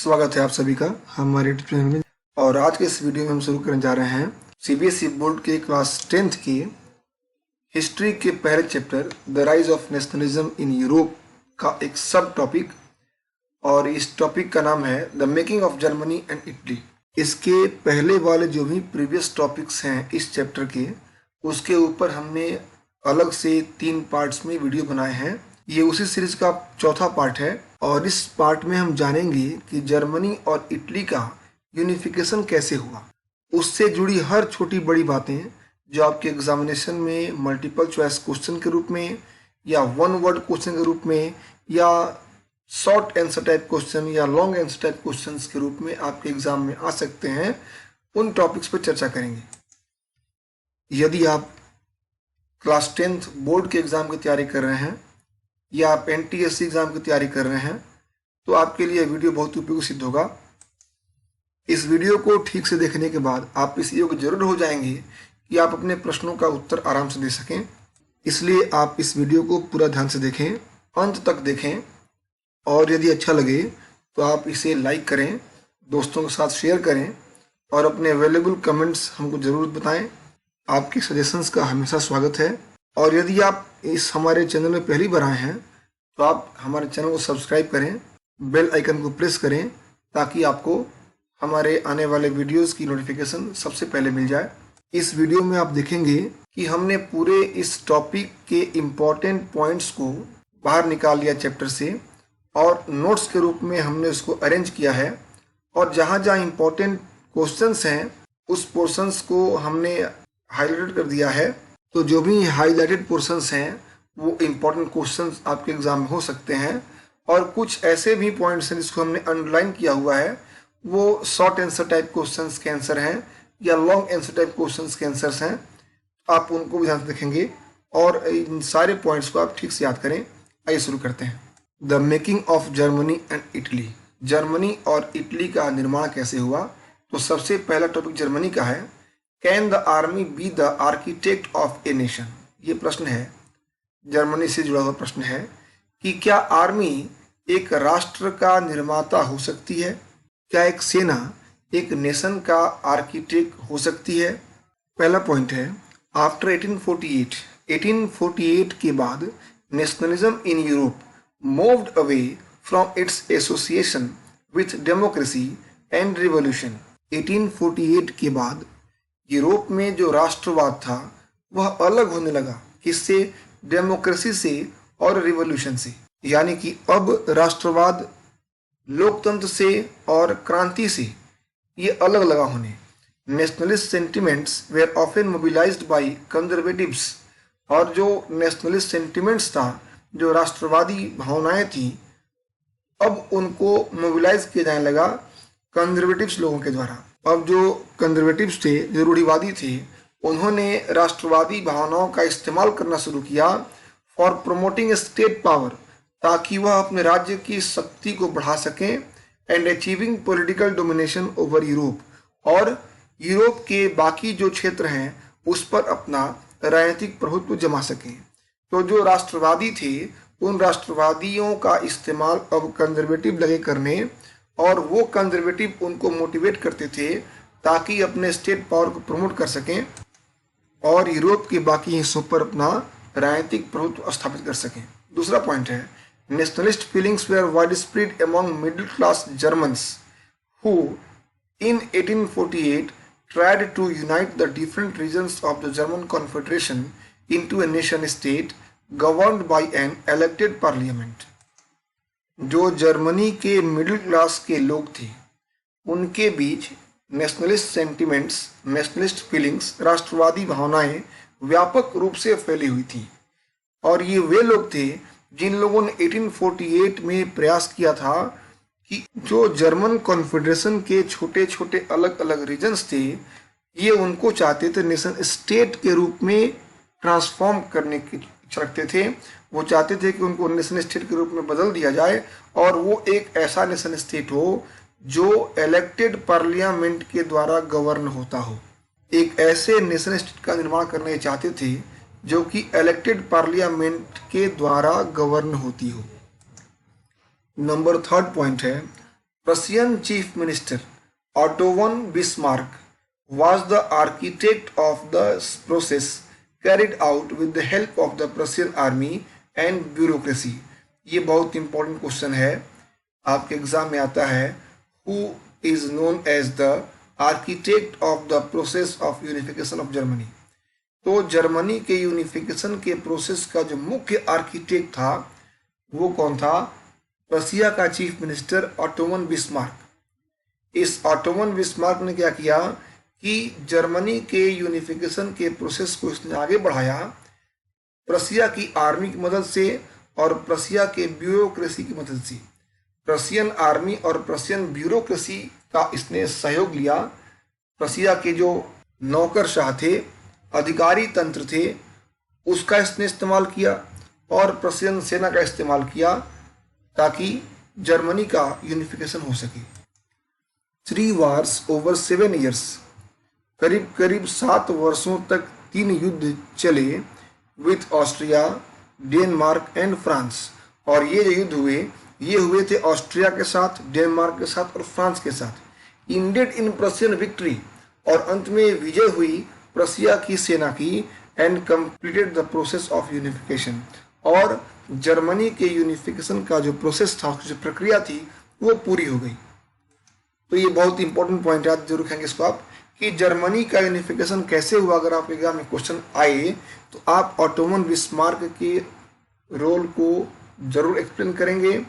स्वागत है आप सभी का हमारे यूट्यूब चैनल में। और आज के इस वीडियो में हम शुरू करने जा रहे हैं सीबीएसई बोर्ड के क्लास 10th की हिस्ट्री के पहले chapter the rise of nationalism in Europe का एक सब टॉपिक। और इस टॉपिक का नाम है the making of Germany and Italy. इसके पहले वाले जो भी प्रीवियस टॉपिक्स हैं इस चैप्टर के, उसके ऊपर हमने अलग से 3 पार्ट्स में वीडियो बनाए हैं। ये उसी सीरीज का चौथा पार्ट है और इस पार्ट में हम जानेंगे कि जर्मनी और इटली का यूनिफिकेशन कैसे हुआ, उससे जुड़ी हर छोटी बड़ी बातें जो आपके एग्जामिनेशन में मल्टीपल चॉइस क्वेश्चन के रूप में या वन वर्ड क्वेश्चन के रूप में या शॉर्ट आंसर टाइप क्वेश्चन या लॉन्ग आंसर टाइप क्वेश्चन के रूप में आपके एग्जाम में आ सकते हैं, उन टॉपिक्स पर चर्चा करेंगे। यदि आप क्लास 10th बोर्ड के एग्जाम की तैयारी कर रहे हैं या आप एनटीएससी एग्जाम की तैयारी कर रहे हैं तो आपके लिए वीडियो बहुत उपयोगी सिद्ध होगा। इस वीडियो को ठीक से देखने के बाद आप इस योग्य जरूर हो जाएंगे कि आप अपने प्रश्नों का उत्तर आराम से दे सकें। इसलिए आप इस वीडियो को पूरा ध्यान से देखें, अंत तक देखें, और यदि अच्छा लगे तो आप इसे लाइक करें, दोस्तों के साथ शेयर करें और अपने वैल्यूएबल कमेंट्स हमको ज़रूर बताएं। आपके सजेशंस का हमेशा स्वागत है। और यदि आप इस हमारे चैनल में पहली बार आए हैं तो आप हमारे चैनल को सब्सक्राइब करें, बेल आइकन को प्रेस करें ताकि आपको हमारे आने वाले वीडियोस की नोटिफिकेशन सबसे पहले मिल जाए। इस वीडियो में आप देखेंगे कि हमने पूरे इस टॉपिक के इम्पॉर्टेंट पॉइंट्स को बाहर निकाल लिया चैप्टर से और नोट्स के रूप में हमने उसको अरेंज किया है। और जहाँ जहाँ इम्पॉर्टेंट क्वेश्चंस हैं उस पोर्शंस को हमने हाईलाइट कर दिया है। तो जो भी हाईलाइटेड पोर्शंस हैं वो इम्पॉर्टेंट क्वेश्चंस आपके एग्जाम में हो सकते हैं, और कुछ ऐसे भी पॉइंट्स हैं जिसको हमने अंडरलाइन किया हुआ है, वो शॉर्ट आंसर टाइप क्वेश्चंस के आंसर हैं या लॉन्ग आंसर टाइप क्वेश्चंस के आंसर्स हैं। आप उनको भी ध्यान से देखेंगे और इन सारे पॉइंट्स को आप ठीक से याद करें। आइए शुरू करते हैं। The making of Germany and Italy. Germany और इटली का निर्माण कैसे हुआ? तो सबसे पहला टॉपिक जर्मनी का है। Can the army be the architect of a nation? ये प्रश्न है, जर्मनी से जुड़ा हुआ प्रश्न है कि क्या आर्मी एक राष्ट्र का निर्माता हो सकती है? क्या एक सेना एक नेशन का आर्किटेक्ट हो सकती है? पहला पॉइंट है, आफ्टर 1848 के बाद nationalism in Europe moved away from its association with democracy and revolution. 1848 के बाद यूरोप में जो राष्ट्रवाद था वह अलग होने लगा। किससे? डेमोक्रेसी से और रिवॉल्यूशन से। यानी कि अब राष्ट्रवाद लोकतंत्र से और क्रांति से ये अलग लगा होने। Nationalist sentiments were often mobilised by conservatives. और जो नेशनलिस्ट सेंटिमेंट्स था, जो राष्ट्रवादी भावनाएं थी, अब उनको मोबिलाइज किया जाने लगा कंजर्वेटिव्स लोगों के द्वारा। अब जो कंजर्वेटिव्स थे, जो रूढ़िवादी थे, उन्होंने राष्ट्रवादी भावनाओं का इस्तेमाल करना शुरू किया फॉर प्रोमोटिंग स्टेट पावर, ताकि वह अपने राज्य की शक्ति को बढ़ा सकें, and achieving political domination over Europe, और यूरोप के बाकी जो क्षेत्र हैं उस पर अपना राजनीतिक प्रभुत्व जमा सकें। तो जो राष्ट्रवादी थे उन राष्ट्रवादियों का इस्तेमाल अब कंजर्वेटिव लगे करने, और वो कंजर्वेटिव उनको मोटिवेट करते थे ताकि अपने स्टेट पावर को प्रमोट कर सकें और यूरोप के बाकी हिस्सों पर अपना राजनीतिक प्रभुत्व स्थापित कर सकें। दूसरा पॉइंट है, nationalist feelings were widespread among middle class Germans who in 1848 tried to unite the different regions of the German Confederation into a nation state governed by an elected parliament। जो Germany के middle class के लोग थे उनके बीच nationalist sentiments, nationalist feelings, राष्ट्रवादी भावनाएं व्यापक रूप से फैली हुई थी। और ये वे लोग थे जिन लोगों ने 1848 में प्रयास किया था कि जो जर्मन कॉन्फेडरेशन के छोटे छोटे अलग अलग रीजन्स थे, ये उनको चाहते थे नेशन स्टेट के रूप में ट्रांसफॉर्म करने की इच्छा रखते थे। वो चाहते थे कि उनको नेशन स्टेट के रूप में बदल दिया जाए और वो एक ऐसा नेशन स्टेट हो जो इलेक्टेड पार्लियामेंट के द्वारा गवर्न होता हो। एक ऐसे नेशन स्टेट का निर्माण करना चाहते थे जो कि इलेक्टेड पार्लियामेंट के द्वारा गवर्न होती हो। नंबर 3 पॉइंट है, Prussian chief minister Otto von Bismarck was the architect of the process carried out with the help of the Prussian army and bureaucracy. ये बहुत इंपॉर्टेंट क्वेश्चन है, आपके एग्जाम में आता है. Who is known as the architect of the process of unification of Germany? तो Germany के unification के प्रोसेस का जो मुख्य आर्किटेक्ट था वो कौन था? प्रसिया का chief minister auto von Bismarck. इस ऑटो वन बिस्मार्क ने क्या किया कि जर्मनी के यूनिफिकेशन के प्रोसेस को इसने आगे बढ़ाया प्रसिया की आर्मी की मदद से और प्रसिया के ब्यूरोक्रेसी की मदद से. प्रसियन आर्मी और प्रसियन ब्यूरोक्रेसी का इसने सहयोग लिया. प्रसिया के जो नौकरशाह थे, अधिकारी तंत्र थे, उसका इसने इस्तेमाल किया और प्रसियन सेना का इस्तेमाल किया ताकि जर्मनी का यूनिफिकेशन हो सके. 3 wars over 7 years, करीब करीब 7 वर्षों तक 3 युद्ध चले with Austria, Denmark and France. और ये जो युद्ध हुए थे ऑस्ट्रिया के साथ, डेनमार्क के साथ और फ्रांस के साथ. इंडेड इन प्रसियन विक्ट्री, और अंत में विजय हुई प्रसिया की सेना की. And completed the process of unification, और जर्मनी के यूनिफिकेशन का जो प्रोसेस था, जो प्रक्रिया थी वो पूरी हो गई. तो ये बहुत इंपॉर्टेंट पॉइंट है, जरूर रखेंगे इसको आप, कि जर्मनी का यूनिफिकेशन कैसे हुआ. अगर आप एग्जाम में क्वेश्चन आए तो आप ऑटो वन बिस्मार्क के रोल को जरूर एक्सप्लेन करेंगे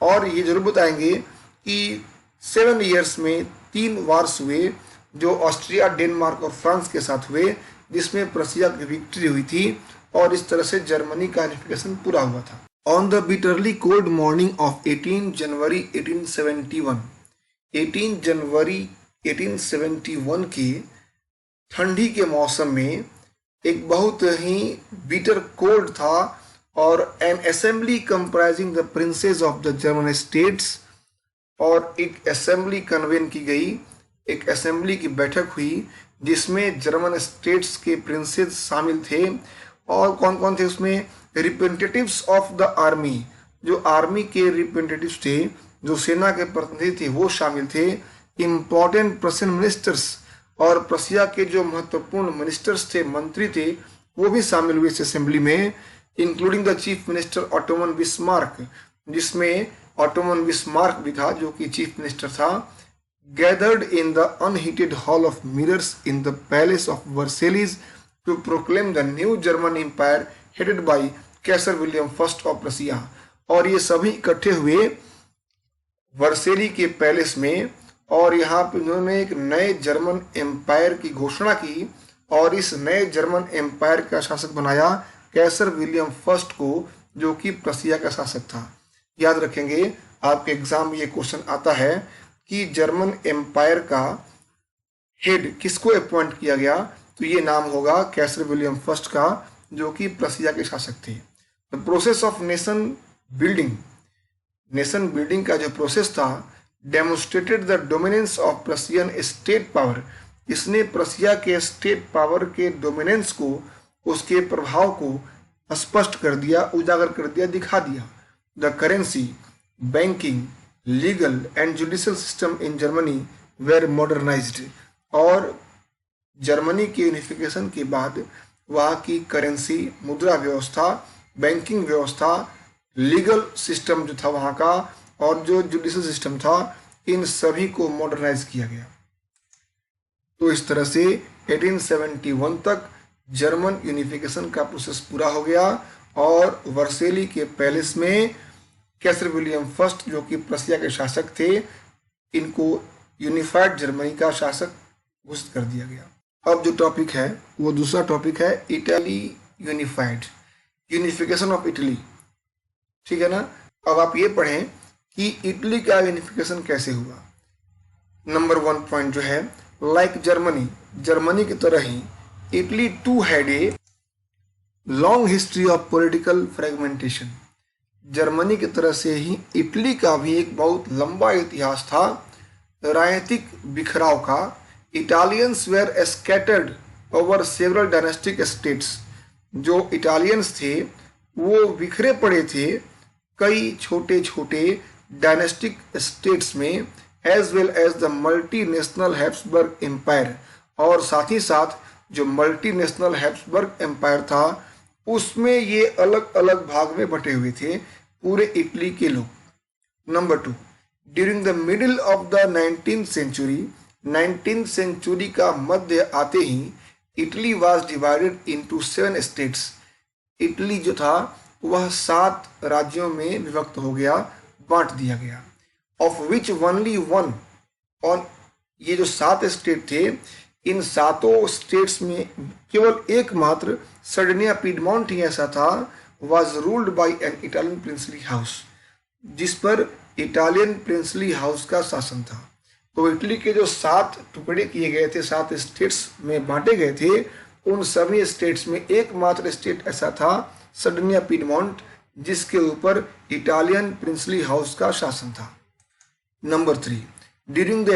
और ये जरूर बताएंगे कि 7 ईयर्स में 3 वार्स हुए जो ऑस्ट्रिया, डेनमार्क और फ्रांस के साथ हुए, जिसमें प्रसिया की विक्ट्री हुई थी और इस तरह से जर्मनी का यूनिफिकेशन पूरा हुआ था. On the bitterly cold morning of 18 जनवरी 1871, 18 जनवरी 1871 के ठंडी के मौसम में एक बहुत ही बिटर कोल्ड था और N assembly comprising the princess of the German states, और एक असेंबली कन्वेन की गई, एक असेंबली की बैठक हुई जिसमें जर्मन स्टेट्स के प्रिंसेस शामिल थे. और कौन कौन थे उसमें? रिप्रेजेंटेटिव्स ऑफ द आर्मी, जो आर्मी के रिप्रेजेंटेटिव्स थे, जो सेना के प्रतिनिधि थे वो शामिल थे. इम्पोर्टेंट प्रसियन मिनिस्टर्स, और प्रसिया के जो महत्वपूर्ण मिनिस्टर्स थे, मंत्री थे, वो भी शामिल हुए इस असेंबली में, including the chief minister auto von Bismarck, जिसमें ऑटो वन बिस्मार्क भी था जो कि चीफ मिनिस्टर था. gathered in the unheated hall of mirrors in the palace of Versailles to proclaim the new German empire headed by Kaiser William I of Prussia. और ये सभी इकट्ठे हुए वर्सेली के पैलेस में और यहाँ पे उन्होंने एक नए जर्मन एम्पायर की घोषणा की और इस नए जर्मन एम्पायर का शासक बनाया कैसर विलियम फर्स्ट को, जो कि प्रसिया का शासक था. याद रखेंगे, आपके एग्जाम में ये क्वेश्चन आता है कि जर्मन एम्पायर का हेड किसको अपॉइंट किया गया, तो ये नाम होगा कैसर विलियम फर्स्ट का, जो कि प्रसिया के शासक थे. The process of nation building का जो प्रोसेस था demonstrated the dominance of Prussian state power. इसने प्रसिया के स्टेट पावर के डोमिनेंस को, उसके प्रभाव को स्पष्ट कर दिया, उजागर कर दिया, दिखा दिया. The currency, banking, legal and judicial system in Germany were modernised. और जर्मनी के यूनिफिकेशन के बाद वहाँ की करेंसी, मुद्रा व्यवस्था, बैंकिंग व्यवस्था, लीगल सिस्टम जो था वहाँ का और जो जुडिशियल सिस्टम था, इन सभी को मॉडर्नाइज किया गया. तो इस तरह से 1871 तक जर्मन यूनिफिकेशन का प्रोसेस पूरा हो गया और वर्सेली के पैलेस में कैसर विलियम फर्स्ट, जो कि प्रसिया के शासक थे, इनको यूनिफाइड जर्मनी का शासक घोषित कर दिया गया. अब जो टॉपिक है वो दूसरा टॉपिक है Italy unified, unification of Italy. ठीक है ना. अब आप ये पढ़ें कि इटली का यूनिफिकेशन कैसे हुआ. नंबर 1 पॉइंट जो है, लाइक जर्मनी की तरह ही Italy too had a long history of political fragmentation. Germany की तरह से ही इटली का भी एक बहुत लंबा इतिहास था राजनीतिक बिखराव का. Italians were scattered over several dynastic states. जो इटालियंस थे वो बिखरे पड़े थे कई छोटे छोटे डायनेस्टिक स्टेट्स में as well as the multinational Habsburg empire, और साथ ही साथ जो मल्टीनेशनल हैब्सबर्ग एम्पायर था उसमें ये अलग अलग भाग में बटे हुए थे पूरे इटली के लोग। Number 2, during the middle of the 19th century का मध्य आते ही Italy was divided into 7 states. Italy जो था वह 7 राज्यों में विभक्त हो गया, बांट दिया गया। ऑफ विच ओनली वन, और ये जो 7 स्टेट थे, इन 7 स्टेट्स में केवल एकमात्र सर्डिनिया पीडमोंट ही ऐसा था was ruled by an Italian princely house, जिस पर इटालियन प्रिंसली हाउस का शासन था। तो इटली के जो 7 टुकड़े किए गए थे, 7 स्टेट्स में बांटे गए थे, उन सभी स्टेट्स में एकमात्र स्टेट ऐसा था सर्डिनिया पीडमोंट, जिसके ऊपर इटालियन प्रिंसली हाउस का शासन था। नंबर 3, ड्यूरिंग द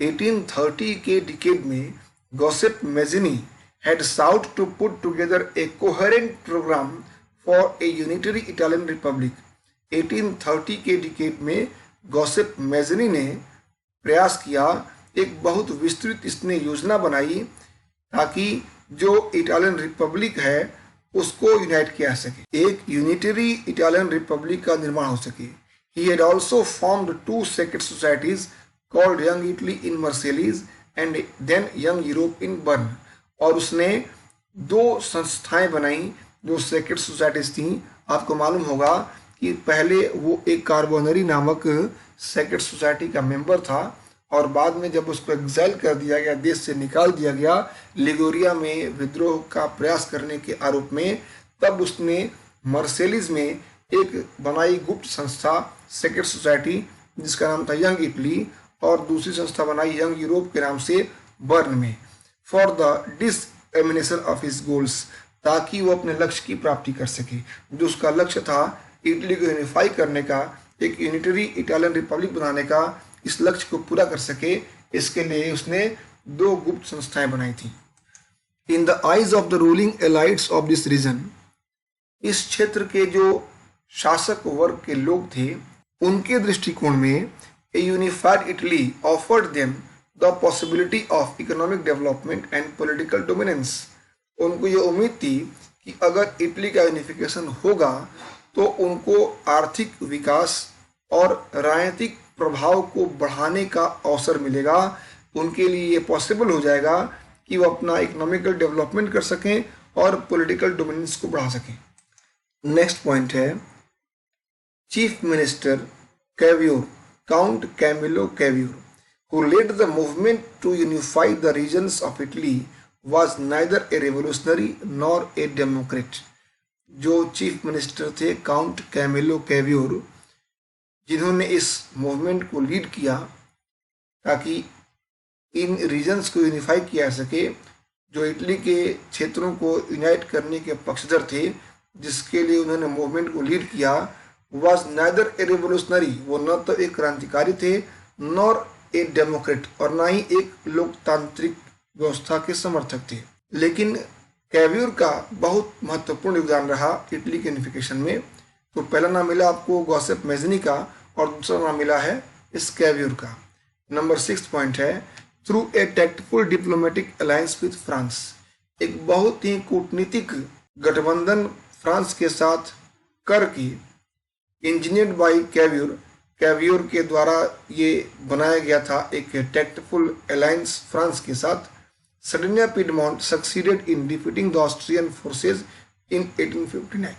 1830 के डिकेड में gossip मेज़िनी had sought to put together a coherent program for a unitary Italian republic। 1830 के डिकेड में गॉसिप मेज़िनी ने प्रयास किया, एक बहुत विस्तृत इसने योजना बनाई ताकि जो इटालियन रिपब्लिक है उसको यूनाइट किया जा सके, एक यूनिटरी इटालियन रिपब्लिक का निर्माण हो सके। He had also formed 2 secret societies called Young Italy in Marseilles and then Young Europe in Bern। और उसने 2 संस्थाएं बनाई जो सेक्रेट सोसाइटीज थी। आपको मालूम होगा कि पहले वो एक कार्बोनरी नामक सेक्रेट सोसाइटी का मेंबर था और बाद में जब उसको एग्जाइल कर दिया गया, देश से निकाल दिया गया लिगोरिया में विद्रोह का प्रयास करने के आरोप में, तब उसने मर्सेलिस में एक बनाई गुप्त संस्था सेक्रेट सोसाइटी जिसका नाम था यंग इटली, और दूसरी संस्था बनाई यंग यूरोप के नाम से बर्न में, for the dissemination of his goals, ताकि वो अपने लक्ष्य की प्राप्ति कर सके। जो उसका लक्ष्य था इटली को यूनिफाई करने का, एक यूनिटरी इटालियन रिपब्लिक बनाने का, इस लक्ष्य को पूरा कर सके, इसके लिए उसने 2 गुप्त संस्थाएं बनाई थी। In the eyes of the ruling elites of this region, इस क्षेत्र के जो शासक वर्ग के लोग थे उनके दृष्टिकोण में ए unified Italy offered them the possibility of economic development and political dominance. उनको ये उम्मीद थी कि अगर इटली का यूनिफिकेशन होगा तो उनको आर्थिक विकास और राजनीतिक प्रभाव को बढ़ाने का अवसर मिलेगा। उनके लिए ये पॉसिबल हो जाएगा कि वो अपना इकोनॉमिकल डेवलपमेंट कर सकें और पॉलिटिकल डोमिनेंस को बढ़ा सकें। नेक्स्ट पॉइंट है chief minister Cavour, count Camillo Cavour, who led the movement to unify the regions of Italy, was neither a revolutionary nor a democrat। जो चीफ मिनिस्टर थे count Camillo कैवियोर, जिन्होंने इस movement को lead किया ताकि इन regions को unify किया जा सके, जो इटली के क्षेत्रों को यूनाइट करने के पक्षधर थे, जिसके लिए उन्होंने मूवमेंट को लीड किया, वॉज नाइदर ए रेवोल्यूशनरी, वो न तो एक क्रांतिकारी थे नॉर ए डेमोक्रेट, और ना ही एक लोकतांत्रिक व्यवस्था के समर्थक थे। लेकिन कैवियोर का बहुत महत्वपूर्ण योगदान रहा इटली के यूनिफिकेशन में। तो पहला नाम मिला आपको गॉसिप मेज़िनी का और दूसरा नाम मिला है इस कैवियोर का। नंबर 6 पॉइंट है through a tactful diplomatic alliance with France, एक बहुत ही कूटनीतिक गठबंधन फ्रांस के साथ करके इंजीनियर्ड बाई कैवियोर, कैवियोर के द्वारा ये बनाया गया था एक टैक्टफुल अलायंस फ्रांस के साथ। Sardinia piedmont succeeded in defeating the Austrian forces in 1859।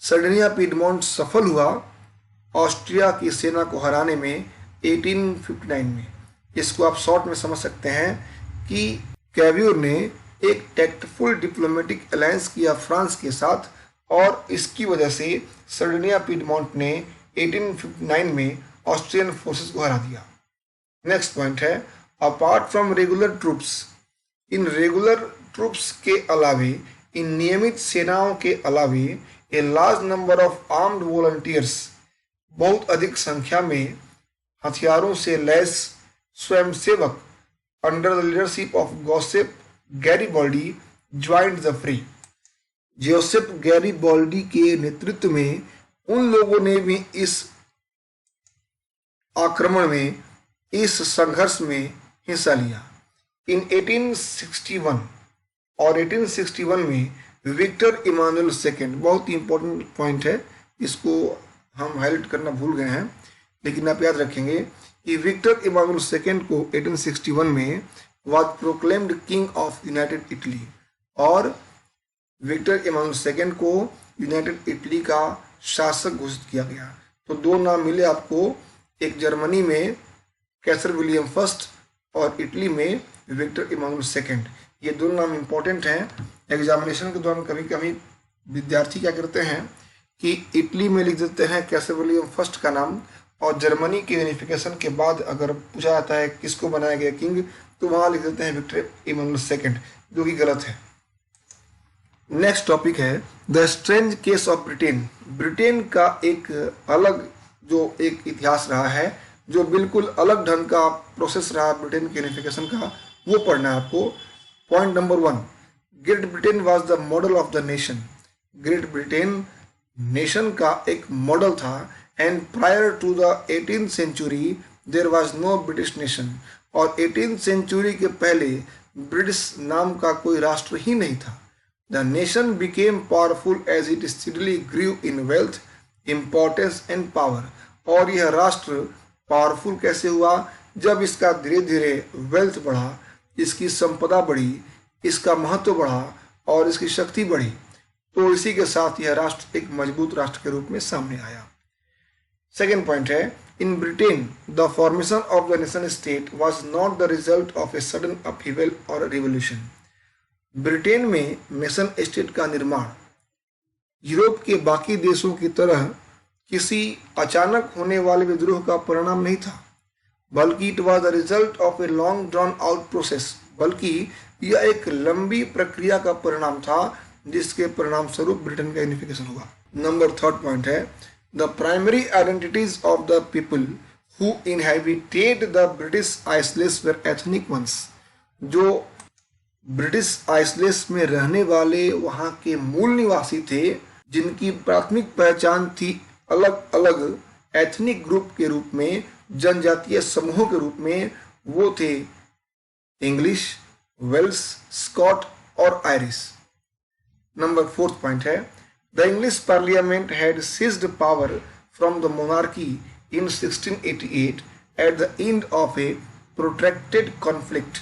Sardinia piedmont सफल हुआ ऑस्ट्रिया की सेना को हराने में 1859 में। इसको आप शॉर्ट में समझ सकते हैं कि कैवियोर ने एक टैक्टफुल डिप्लोमेटिक अलायंस किया फ्रांस के साथ और इसकी वजह से सर्डिनिया पीडमोंट ने 1859 में ऑस्ट्रियन फोर्सेस को हरा दिया। नेक्स्ट पॉइंट है अपार्ट फ्रॉम रेगुलर ट्रूप्स, इन रेगुलर ट्रूप्स के अलावे, इन नियमित सेनाओं के अलावे, a large number of armed volunteers, बहुत अधिक संख्या में हथियारों से लैस स्वयंसेवक under the leadership of Giuseppe Garibaldi joined the fray. Joseph Garibaldi के नेतृत्व में उन लोगों ने भी इस आक्रमण में, इस संघर्ष में हिस्सा लिया। इन 1861 और 1861 में विक्टर इमानुएल सेकेंड, बहुत ही इंपॉर्टेंट पॉइंट है, इसको हम हाईलाइट करना भूल गए हैं, लेकिन आप याद रखेंगे कि विक्टर इमानुएल सेकेंड को 1861 में was proclaimed king of United Italy, और विक्टर इमानुएल सेकेंड को यूनाइटेड इटली का शासक घोषित किया गया। तो दो नाम मिले आपको, एक जर्मनी में कैसर विलियम फर्स्ट और इटली में विक्टर इमानुएल सेकेंड। ये दोनों नाम इंपॉर्टेंट हैं। एग्जामिनेशन के दौरान कभी कभी विद्यार्थी क्या करते हैं कि इटली में लिख देते हैं कैसर विलियम फर्स्ट का नाम, और जर्मनी के यूनिफिकेशन के बाद अगर पूछा जाता है किसको बनाया गया किंग, तो वहाँ लिख देते हैं विक्टर इमानुएल सेकेंड, जो कि गलत है। नेक्स्ट टॉपिक है the strange case of Britain. Britain का एक अलग जो एक इतिहास रहा है, जो बिल्कुल अलग ढंग का प्रोसेस रहा ब्रिटेन के यूनिफिकेशन का, वो पढ़ना है आपको। Point number 1, Great Britain was the model of the nation. Great Britain nation का एक मॉडल था, and prior to the 18th century there was no British nation. और 18th सेंचुरी के पहले ब्रिटिश नाम का कोई राष्ट्र ही नहीं था। The nation became powerful as it steadily grew in wealth, importance and power. और यह राष्ट्र पावरफुल कैसे हुआ? जब इसका धीरे धीरे वेल्थ बढ़ा, इसकी संपदा बढ़ी, इसका महत्व बढ़ा और इसकी शक्ति बढ़ी, तो इसी के साथ यह राष्ट्र एक मजबूत राष्ट्र के रूप में सामने आया। सेकेंड पॉइंट है, in Britain the formation of the nation state was not the result of a sudden upheaval और रिवोल्यूशन। ब्रिटेन में नेशन स्टेट का निर्माण यूरोप के बाकी देशों की तरह किसी अचानक होने वाले विद्रोह का परिणाम नहीं था, बल्कि it was the result of a long drawn out process. बल्कि यह एक लंबी प्रक्रिया का परिणाम था, जिसके परिणाम स्वरूप ब्रिटेन का यूनिफिकेशन हुआ। नंबर थर्ड पॉइंट है, the primary identities of the people who inhabited the British isles were ethnic ones. जो ब्रिटिश आइसलेस में रहने वाले वहाँ के मूल निवासी थे, जिनकी प्राथमिक पहचान थी अलग अलग एथनिक ग्रुप के रूप में, जनजातीय समूहों के रूप में, वो थे इंग्लिश, वेल्स, स्कॉट और आयरिश। नंबर फोर्थ पॉइंट है, the English parliament had seized power from the monarchy in 1688 at the end of a protracted conflict.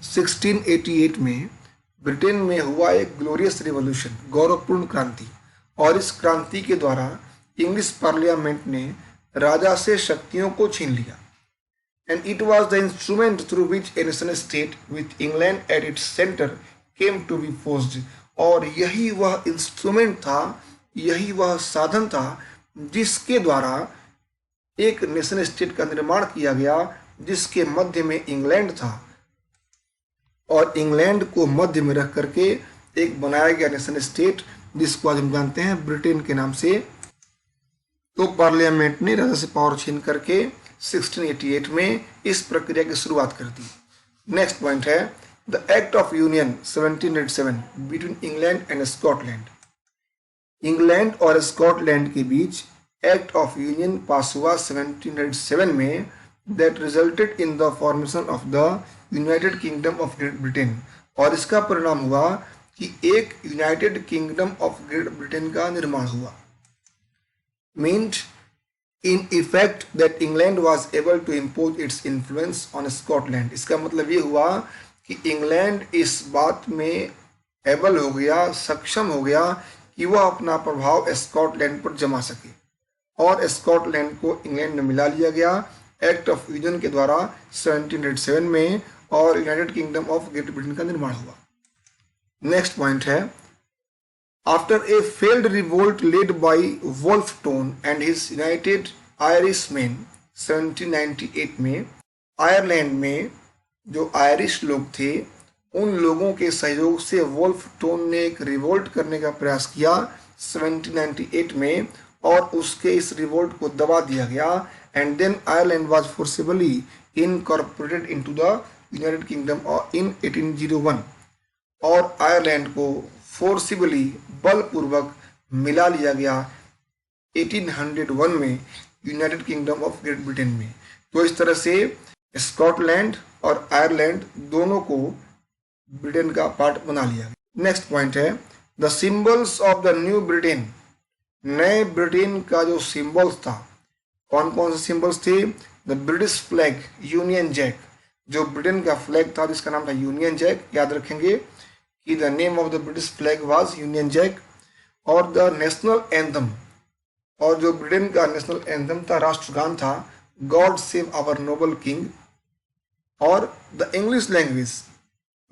1688 में ब्रिटेन में हुआ एक ग्लोरियस रिवॉल्यूशन, गौरवपूर्ण क्रांति, और इस क्रांति के द्वारा इंग्लिश पार्लियामेंट ने राजा से शक्तियों को छीन लिया। And it was the instrument through which a nation state with England at its center came to be forged। और यही वह इंस्ट्रूमेंट था, यही वह साधन था जिसके द्वारा एक नेशन स्टेट का निर्माण किया गया, जिसके मध्य में इंग्लैंड था, और इंग्लैंड को मध्य में रख करके एक बनाया गया नेशन स्टेट, जिसको आज हम जानते हैं ब्रिटेन के नाम से। तो पार्लियामेंट ने राजा से पावर छीन करके 1688 में इस प्रक्रिया की शुरुआत कर दी। नेक्स्ट पॉइंट है, the act of union 1707 between England and Scotland. England और स्कॉटलैंड के बीच एक्ट ऑफ यूनियन पास हुआ 1707 में, that resulted in the formation of the United kingdom of great Britain. और इसका परिणाम हुआ कि एक United kingdom of great Britain का निर्माण हुआ। Means in effect that England was able to impose its influence on Scotland। इसका मतलब ये हुआ कि इंग्लैंड इस बात में एबल हो गया, सक्षम हो गया कि वह अपना प्रभाव स्कॉटलैंड पर जमा सके, और स्कॉटलैंड को इंग्लैंड में मिला लिया गया एक्ट ऑफ यूनियन के द्वारा 1707 में, और United kingdom of great Britain का निर्माण हुआ। नेक्स्ट पॉइंट है, After a failed revolt led by Wolfe and his United Irishmen 1798 में, आयरलैंड में जो आयरिश लोग थे, उन लोगों के सहयोग से वोल्फ ने एक रिवोल्ट करने का प्रयास किया 1798 में, और उसके इस रिवोल्ट को दबा दिया गया। And then Ireland was forcibly incorporated into the United Kingdom in 1801। और आयरलैंड को फोर्सिबली बलपूर्वक मिला लिया गया 1801 में United kingdom of great Britain में। तो इस तरह से स्कॉटलैंड और आयरलैंड दोनों को ब्रिटेन का पार्ट बना लिया गया। नेक्स्ट पॉइंट है the symbols of the new Britain. नए ब्रिटेन का जो सिंबल्स था, कौन कौन से सिंबल्स थे? The British flag, Union Jack, जो ब्रिटेन का फ्लैग था जिसका नाम था यूनियन जैक, याद रखेंगे कि the name of the British flag was Union Jack. और द नेशनल एंथम, और जो ब्रिटेन का नेशनल एंथम था, राष्ट्रगान था, God save our noble king. और the English language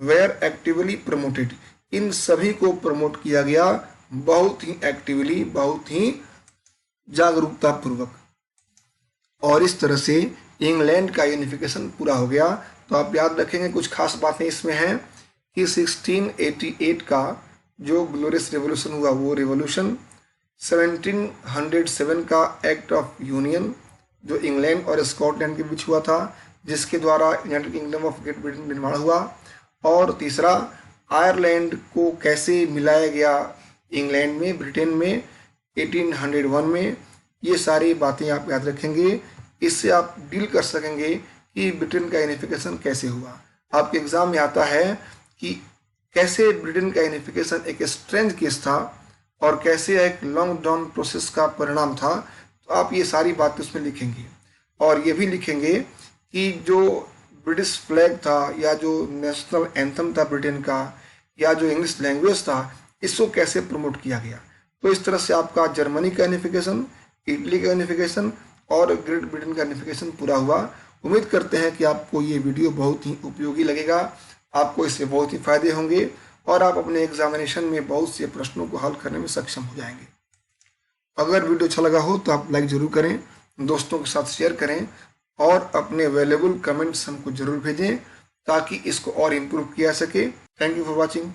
were actively promoted, इन सभी को प्रमोट किया गया बहुत ही एक्टिवली, बहुत ही जागरूकता पूर्वक। और इस तरह से इंग्लैंड का यूनिफिकेशन पूरा हो गया। तो आप याद रखेंगे कुछ खास बातें इसमें हैं कि 1688 का जो ग्लोरियस रेवोल्यूशन हुआ वो रेवोल्यूशन, 1707 का एक्ट ऑफ यूनियन जो इंग्लैंड और स्कॉटलैंड के बीच हुआ था, जिसके द्वारा United kingdom of great Britain निर्माण हुआ। और तीसरा, आयरलैंड को कैसे मिलाया गया इंग्लैंड में, ब्रिटेन में 1801 में। ये सारी बातें आप याद रखेंगे, इससे आप डील कर सकेंगे कि ब्रिटेन का यूनिफिकेशन कैसे हुआ। आपके एग्जाम में आता है कि कैसे ब्रिटेन का यूनिफिकेशन एक स्ट्रेंज केस था और कैसे एक लॉन्ग डाउन प्रोसेस का परिणाम था। तो आप ये सारी बातें उसमें लिखेंगे और ये भी लिखेंगे कि जो ब्रिटिश फ्लैग था या जो नेशनल एंथम था ब्रिटेन का या जो इंग्लिश लैंग्वेज था, इसको कैसे प्रमोट किया गया। तो इस तरह से आपका जर्मनी का यूनिफिकेशन, इटली का यूनिफिकेशन और ग्रेट ब्रिटेन का यूनिफिकेशन पूरा हुआ। उम्मीद करते हैं कि आपको ये वीडियो बहुत ही उपयोगी लगेगा, आपको इससे बहुत ही फायदे होंगे और आप अपने एग्जामिनेशन में बहुत से प्रश्नों को हल करने में सक्षम हो जाएंगे। अगर वीडियो अच्छा लगा हो तो आप लाइक जरूर करें, दोस्तों के साथ शेयर करें और अपने वैल्यूएबल कमेंट्स हमको जरूर भेजें ताकि इसको और इम्प्रूव किया जा सके। Thank you for watching.